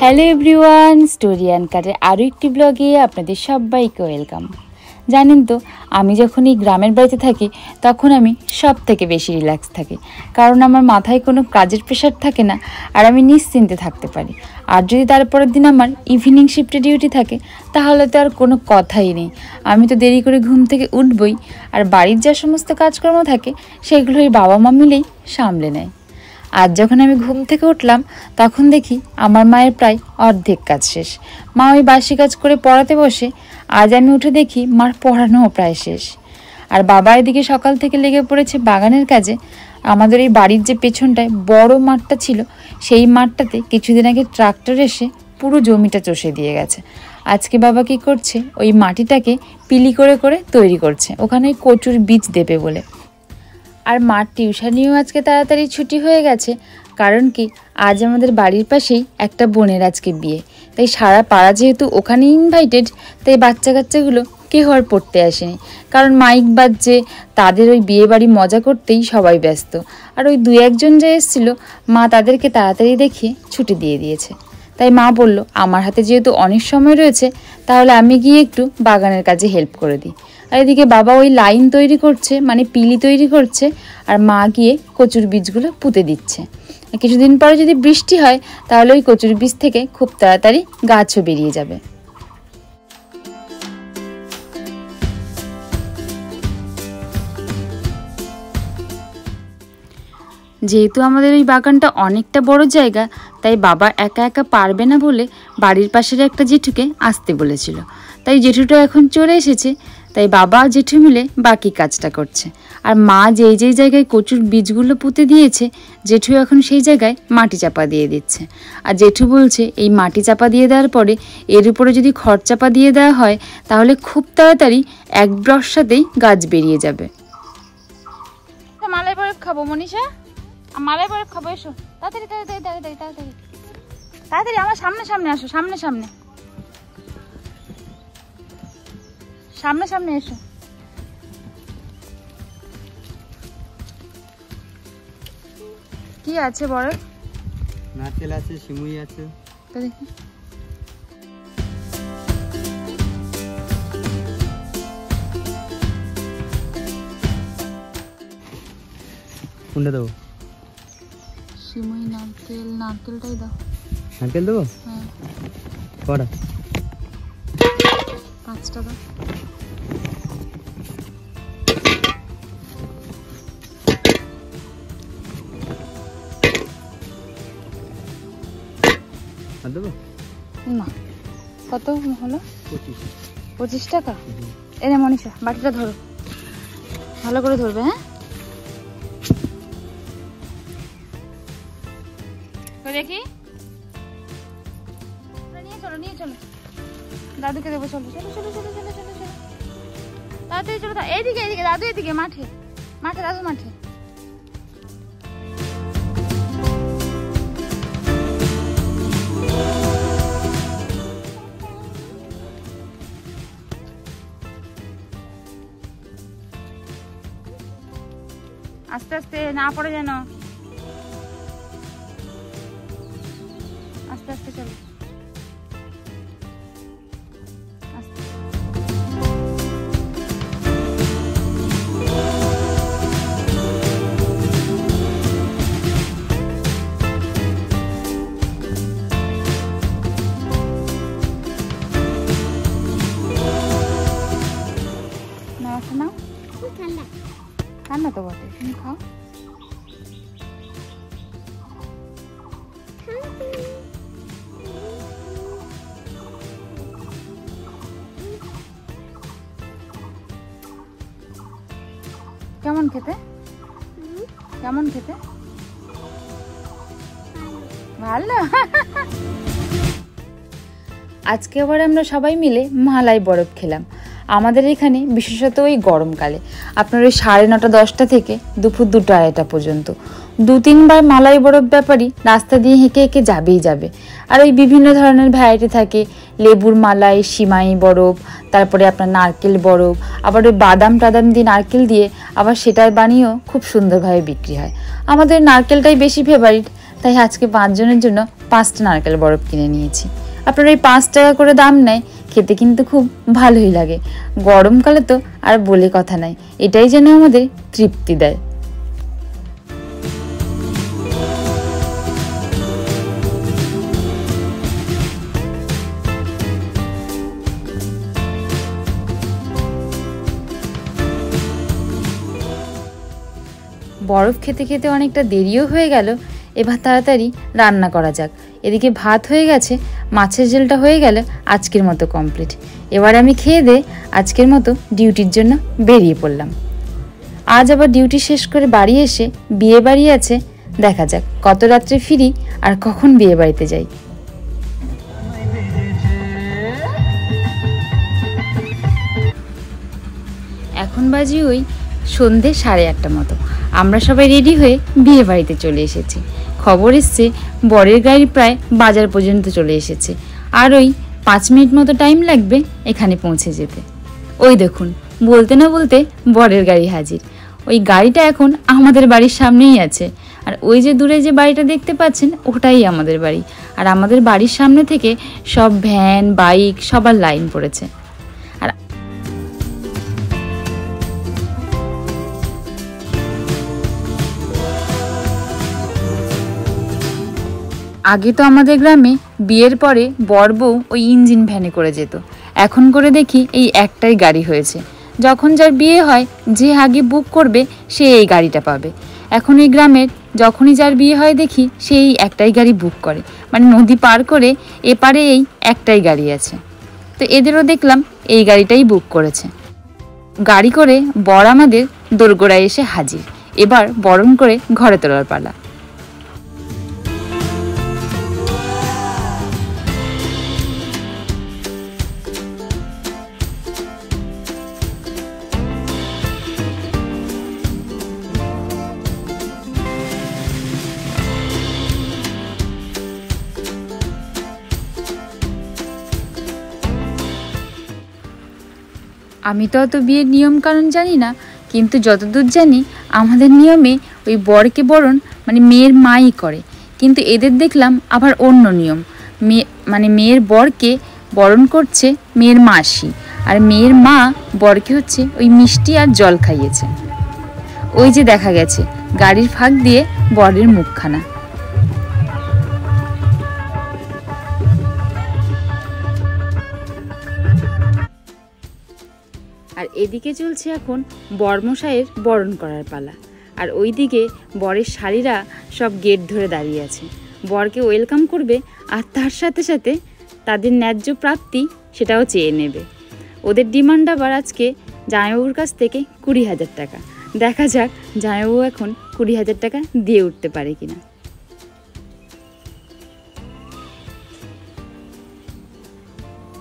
Hello everyone, story and কারের আরও একটি ব্লগে আপনাদের সবাইকে ওয়েলকাম। জানেন তো, আমি যখন এই গ্রামের বাড়িতে থাকি তখন আমি সব থেকে বেশি রিল্যাক্স থাকি, কারণ আমার মাথায় কোনো কাজের প্রেশার থাকে না আর আমি নিশ্চিন্তে থাকতে পারি। আর যদি তারপরের দিন আমার ইভিনিং শিফটে ডিউটি থাকে তাহলে তো আর কোনো কথাই নেই, আমি তো দেরি করে ঘুম থেকে উঠবই। আর বাড়ির যা সমস্ত কাজকর্ম থাকে সেগুলোই বাবা মা মিলেই সামলে নেয়। আজ যখন আমি ঘুম থেকে উঠলাম তখন দেখি আমার মায়ের প্রায় অর্ধেক কাজ শেষ। মা ওই বাসি কাজ করে পড়াতে বসে, আজ আমি উঠে দেখি মার পড়ানোও প্রায় শেষ। আর বাবা এদিকে সকাল থেকে লেগে পড়েছে বাগানের কাজে। আমাদের এই বাড়ির যে পেছনটায় বড় মাঠটা ছিল সেই মাঠটাতে কিছুদিন আগে ট্রাক্টর এসে পুরো জমিটা চষে দিয়ে গেছে। আজকে বাবা কি করছে, ওই মাটিটাকে পিলি করে করে তৈরি করছে, ওখানে কচুর বীজ দেবে বলে। আর মার টিউশনিও আজকে তাড়াতাড়ি ছুটি হয়ে গেছে, কারণ কি আজ আমাদের বাড়ির পাশেই একটা বোনের আজকে বিয়ে, তাই সারা পাড়া যেহেতু ওখানে ইনভাইটেড, তাই বাচ্চা কাচ্চাগুলো কেউ আর পড়তে আসেনি, কারণ মাইক বাজছে, তাদের ওই বিয়ে বাড়ি মজা করতেই সবাই ব্যস্ত। আর ওই দু একজন যে এসেছিল মা তাদেরকে তাড়াতাড়ি দেখিয়ে ছুটি দিয়ে দিয়েছে। তাই মা বলল আমার হাতে যেহেতু অনেক সময় রয়েছে তাহলে আমি গিয়ে একটু বাগানের কাজে হেল্প করে দিই। আর এদিকে বাবা ওই লাইন তৈরি করছে, মানে পিলি তৈরি করছে, আর মা গিয়ে কচুর বীজগুলো পুঁতে দিচ্ছে। কিছুদিন পরে যদি বৃষ্টি হয় তাহলে ওই কচুর বীজ থেকে খুব তাড়াতাড়ি গাছও বেরিয়ে যাবে। যেহেতু আমাদের ওই বাগানটা অনেকটা বড় জায়গা, তাই বাবা একা একা পারবে না বলে বাড়ির পাশের একটা জেঠুকে আসতে বলেছিল। তাই জেঠুটা এখন চলে এসেছে, তাই বাবা জেঠু মিলে বাকি কাজটা করছে। আর মা যেই যেই জায়গায় কচুর বীজগুলো পুঁতে দিয়েছে জেঠু এখন সেই জায়গায় মাটি চাপা দিয়ে দিচ্ছে। আর জেঠু বলছে এই মাটি চাপা দিয়ে দেওয়ার পরে এর উপরে যদি খড় চাপা দিয়ে দেওয়া হয় তাহলে খুব তাড়াতাড়ি এক বর্ষাতেই গাছ বেরিয়ে যাবে। মালাই বরফ খাবো মনীষা, মালাই বরফ খাবো, এসো তাড়াতাড়ি তাড়াতাড়ি তাড়াতাড়ি তাড়াতাড়ি তাড়াতাড়ি আমার সামনে সামনে আসো, সামনে সামনে সামনে সামনে এসো। কি আছে বরফ? নারকেল আছে, সিমুই আছে। তো দেখি কোনটা দেবো? সিমুই, নারকেল, নারকেলটাই দাও। নারকেল দেবো? হ্যাঁ। কটা? 5টা দাও। আর দেবো না, কত হলো? 25 টাকা। 25 এনে মনীষা বাটিটা ধরো, ভালো করে ধরবে। হ্যাঁ, দেখি নিয়ে চলো, নিয়ে চলো, দাদুকে দেবো। চলো চলো চলো চলো চলো চলো চলো তাড়াতাড়ি চলো। এইদিকে এইদিকে দাদু, এদিকে মাঠে মাঠে দাদু মাঠে। আস্তে আস্তে না পড়ে যেন, আস্তে আস্তে চলো। নাও, ঠান্ডা ঠান্ডা তো বটে, তুমি খাও। কেমন খেতে? কেমন খেতে? ভালো। আজকে আবার আমরা সবাই মিলে মালাই বরফ খেলাম। আমাদের এখানে বিশেষত ওই গরমকালে আপনার ওই 9:30 10টা থেকে দুপুর 2টা 2:30 পর্যন্ত 2-3বার মালাই বরফ ব্যাপারী রাস্তা দিয়ে হেঁকে হেঁকে যাবেই যাবে। আর ওই বিভিন্ন ধরনের ভ্যারাইটি থাকে, লেবুর মালাই, সিমাই বরফ, তারপরে আপনার নারকেল বরফ, আবার ওই বাদাম টাদাম দিয়ে নারকেল দিয়ে আবার সেটার বানিয়েও খুব সুন্দরভাবে বিক্রি হয়। আমাদের নারকেলটাই বেশি ফেভারিট, তাই আজকে 5 জনের জন্য 5টা নারকেল বরফ কিনে নিয়েছি। আপনারা এই 5 টাকা করে দাম নেয়, খেতে কিন্তু খুব ভালোই লাগে। গরমকালে তো আর বলে কথা নাই, এটাই যেন আমাদের তৃপ্তি দেয়। বরফ খেতে খেতে অনেকটা দেরিও হয়ে গেল। এবার তাড়াতাড়ি রান্না করা যাক। এদিকে ভাত হয়ে গেছে, মাছের ঝোলটা হয়ে গেলে আজকের মতো কমপ্লিট। এবার আমি খেয়ে দিয়ে আজকের মতো ডিউটির জন্য বেরিয়ে পড়লাম। আজ আবার ডিউটি শেষ করে বাড়ি এসে বিয়ে বাড়ি আছে, দেখা যাক কত রাত্রে ফিরি আর কখন বিয়ে বাড়িতে যাই। এখন বাজি ওই সন্ধে 8:30 মতো। আমরা সবাই রেডি হয়ে বিয়ে বাড়িতে চলে এসেছি। খবর এসছে বরের গাড়ি প্রায় বাজার পর্যন্ত চলে এসেছে, আর ওই 5 মিনিট মতো টাইম লাগবে এখানে পৌঁছে যেতে। ওই দেখুন, বলতে না বলতে বরের গাড়ি হাজির। ওই গাড়িটা এখন আমাদের বাড়ির সামনেই আছে, আর ওই যে দূরে যে বাড়িটা দেখতে পাচ্ছেন ওটাই আমাদের বাড়ি। আর আমাদের বাড়ির সামনে থেকে সব ভ্যান, বাইক সবার লাইন পড়েছে। আগে তো আমাদের গ্রামে বিয়ের পরে বর বউ ওই ইঞ্জিন ভ্যানে করে যেত, এখন করে দেখি এই একটাই গাড়ি হয়েছে। যখন যার বিয়ে হয়, যে আগে বুক করবে সে এই গাড়িটা পাবে। এখন এই গ্রামের যখনই যার বিয়ে হয় দেখি সে এই একটাই গাড়ি বুক করে, মানে নদী পার করে এপারে এই একটাই গাড়ি আছে। তো এদেরও দেখলাম এই গাড়িটাই বুক করেছে। গাড়ি করে বর আমাদের দোরগোড়ায় এসে হাজির। এবার বরণ করে ঘরে তোলার পালা। আমি তো অত বিয়ের নিয়ম কানুন জানি না, কিন্তু যতদূর জানি আমাদের নিয়মে ওই বরকে বরণ মানে মেয়ের মাই করে, কিন্তু এদের দেখলাম আবার অন্য নিয়ম। মানে মেয়ের বরকে বরণ করছে মেয়ের মাসি, আর মেয়ের মা বরকে হচ্ছে ওই মিষ্টি আর জল খাইয়েছে। ওই যে দেখা গেছে গাড়ির ফাঁক দিয়ে বরের মুখখানা। আর এদিকে চলছে এখন বরমশাইয়ের বরণ করার পালা। আর ওইদিকে বরের শাড়িরা সব গেট ধরে দাঁড়িয়ে আছে, বরকে ওয়েলকাম করবে, আর তার সাথে সাথে তাদের ন্যায্য প্রাপ্তি সেটাও চেয়ে নেবে। ওদের ডিমান্ড আবার আজকে জামাইবাবুর কাছ থেকে 20,000 টাকা। দেখা যাক জামাইবাবু এখন 20,000 টাকা দিয়ে উঠতে পারে কিনা।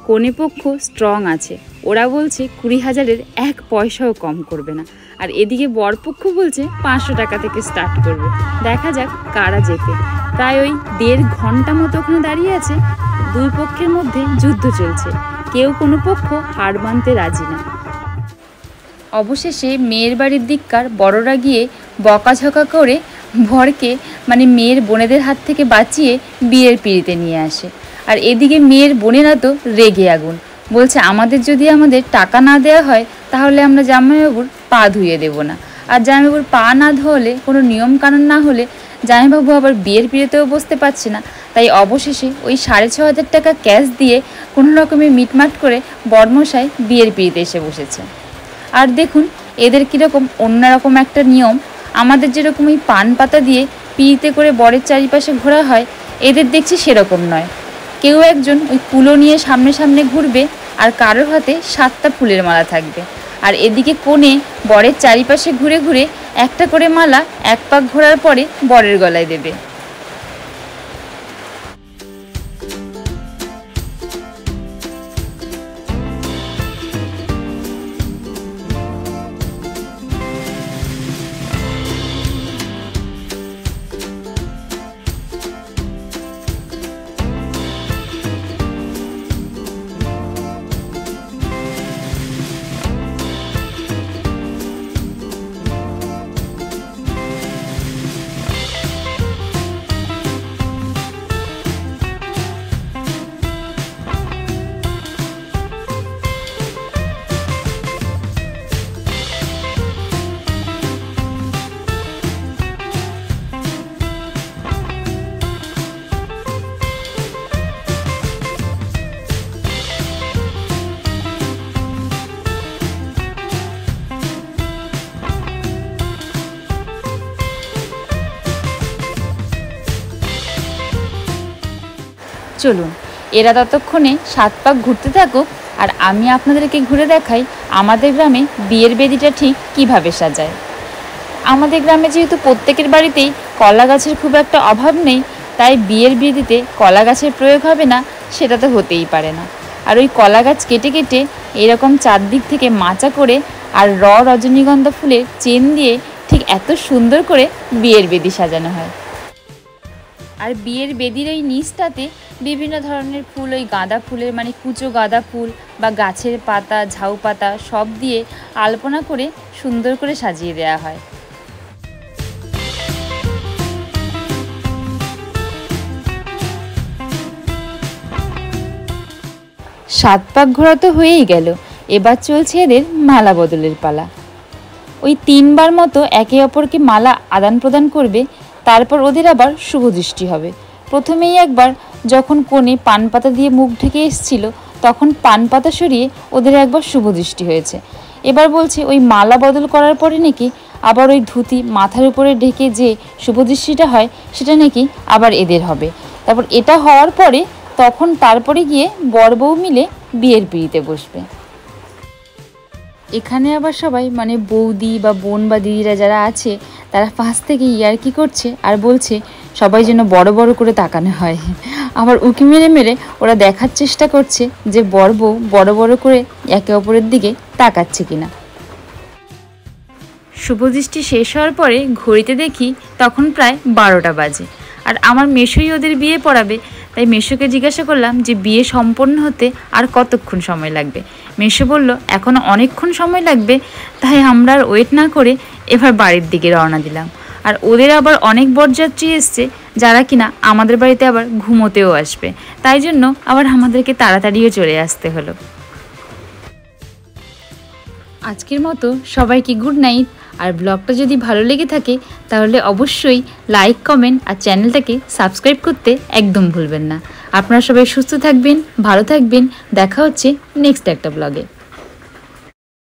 কনে পক্ষ স্ট্রং আছে, ওরা বলছে 20,000-এর 1 পয়সাও কম করবে না। আর এদিকে বরপক্ষ বলছে 500 টাকা থেকে স্টার্ট করবে। দেখা যাক কারা জেতে। প্রায় ওই 1.5 ঘন্টা মতো ওখানে দাঁড়িয়ে আছে। দুই পক্ষের মধ্যে যুদ্ধ চলছে, কেউ কোনো পক্ষ হার মানতে রাজি না। অবশেষে মেয়ের বাড়ির দিককার বড়রা গিয়ে বকাঝকা করে বরকে মানে মেয়ের বোনেদের হাত থেকে বাঁচিয়ে বিয়ের পিঁড়িতে নিয়ে আসে। আর এদিকে মেয়ের বোনেরা তো রেগে আগুন, বলছে আমাদের যদি আমাদের টাকা না দেওয়া হয় তাহলে আমরা জামাইবাবুর পা ধুয়ে দেব না। আর জামাইবাবুর পা না ধোলে, কোনো নিয়ম কানুন না হলে জামাইবাবু আবার বিয়ের পিঁড়িতেও বসতে পারছে না। তাই অবশেষে ওই 6,500 টাকা ক্যাশ দিয়ে কোনো রকমে মিটমাট করে বরমশাই বিয়ের পিঁড়িতে এসে বসেছে। আর দেখুন এদের কীরকম অন্যরকম একটা নিয়ম। আমাদের যেরকম ওই পান পাতা দিয়ে পিঁড়িতে করে বরের চারিপাশে ঘোরা হয়, এদের দেখছি সেরকম নয়। কেউ একজন ওই কুলো নিয়ে সামনে সামনে ঘুরবে, আর কারোর হাতে 7টা ফুলের মালা থাকবে। আর এদিকে কোণে বরের চারিপাশে ঘুরে ঘুরে একটা করে মালা 1 পাক ঘোরার পরে বরের গলায় দেবে। চলুন এরা ততক্ষণে 7 পাক ঘুরতে থাকুক, আর আমি আপনাদেরকে ঘুরে দেখাই আমাদের গ্রামে বিয়ের বেদিটা ঠিক কিভাবে সাজায়। আমাদের গ্রামে যেহেতু প্রত্যেকের বাড়িতেই কলা গাছের খুব একটা অভাব নেই, তাই বিয়ের বেদিতে কলা গাছের প্রয়োগ হবে না সেটা তো হতেই পারে না। আর ওই কলা গাছ কেটে কেটে এরকম চারদিক থেকে মাচা করে আর রজনীগন্ধা ফুলের চেন দিয়ে ঠিক এত সুন্দর করে বিয়ের বেদি সাজানো হয়। আর বিয়ের বেদির ওই নিচটাতে বিভিন্ন ধরনের ফুল, ওই গাঁদা ফুলের মানে কুচো গাঁদা ফুল বা গাছের পাতা, ঝাউ পাতা সব দিয়ে আলপনা করে সুন্দর করে সাজিয়ে দেওয়া হয়। 7 পাক ঘোরা তো হয়েই গেল, এবার চলছে এদের মালা বদলের পালা। ওই 3 বার মতো একে অপরকে মালা আদান প্রদান করবে, তারপর ওদের আবার শুভ দৃষ্টি হবে। প্রথমেই একবার যখন কনে পান পাতা দিয়ে মুখ ঢেকে এসেছিল, তখন পান পাতা সরিয়ে ওদের একবার শুভ দৃষ্টি হয়েছে। এবার বলছে ওই মালা বদল করার পরে নাকি আবার ওই ধুতি মাথার উপরে ঢেকে যে শুভ দৃষ্টিটা হয় সেটা নাকি আবার এদের হবে। তারপর এটা হওয়ার পরে তখন তারপরে গিয়ে বর বউ মিলে বিয়ের পিঁড়িতে বসবে। এখানে আবার সবাই মানে বৌদি বা বোন বা দিদিরা যারা আছে তারা পাশ থেকে ইয়ার্কি করছে আর বলছে সবাই যেন বড় বড় করে তাকানো হয়। আবার উঁকি মেরে মেরে ওরা দেখার চেষ্টা করছে যে বর বউ বড় বড় করে একে অপরের দিকে তাকাচ্ছে কিনা। শুভদৃষ্টি শেষ হওয়ার পরে ঘড়িতে দেখি তখন প্রায় 12টা বাজে, আর আমার মেশোই ওদের বিয়ে পড়াবে। তাই মেশোকে জিজ্ঞাসা করলাম যে বিয়ে সম্পন্ন হতে আর কতক্ষণ সময় লাগবে। মেশো বলল এখনও অনেকক্ষণ সময় লাগবে। তাই আমরা আর ওয়েট না করে এবার বাড়ির দিকে রওনা দিলাম। আর ওদের আবার অনেক বরযাত্রী এসছে যারা কিনা আমাদের বাড়িতে আবার ঘুমোতেও আসবে, তাই জন্য আবার আমাদেরকে তাড়াতাড়িও চলে আসতে হলো। আজকের মতো সবাইকে গুড নাইট। আর ব্লগটা যদি ভালো লেগে থাকে তাহলে অবশ্যই লাইক, কমেন্ট আর চ্যানেলটাকে সাবস্ক্রাইব করতে একদম ভুলবেন না। আপনারা সবাই সুস্থ থাকবেন, ভালো থাকবেন। দেখা হচ্ছে নেক্সট একটা ব্লগে।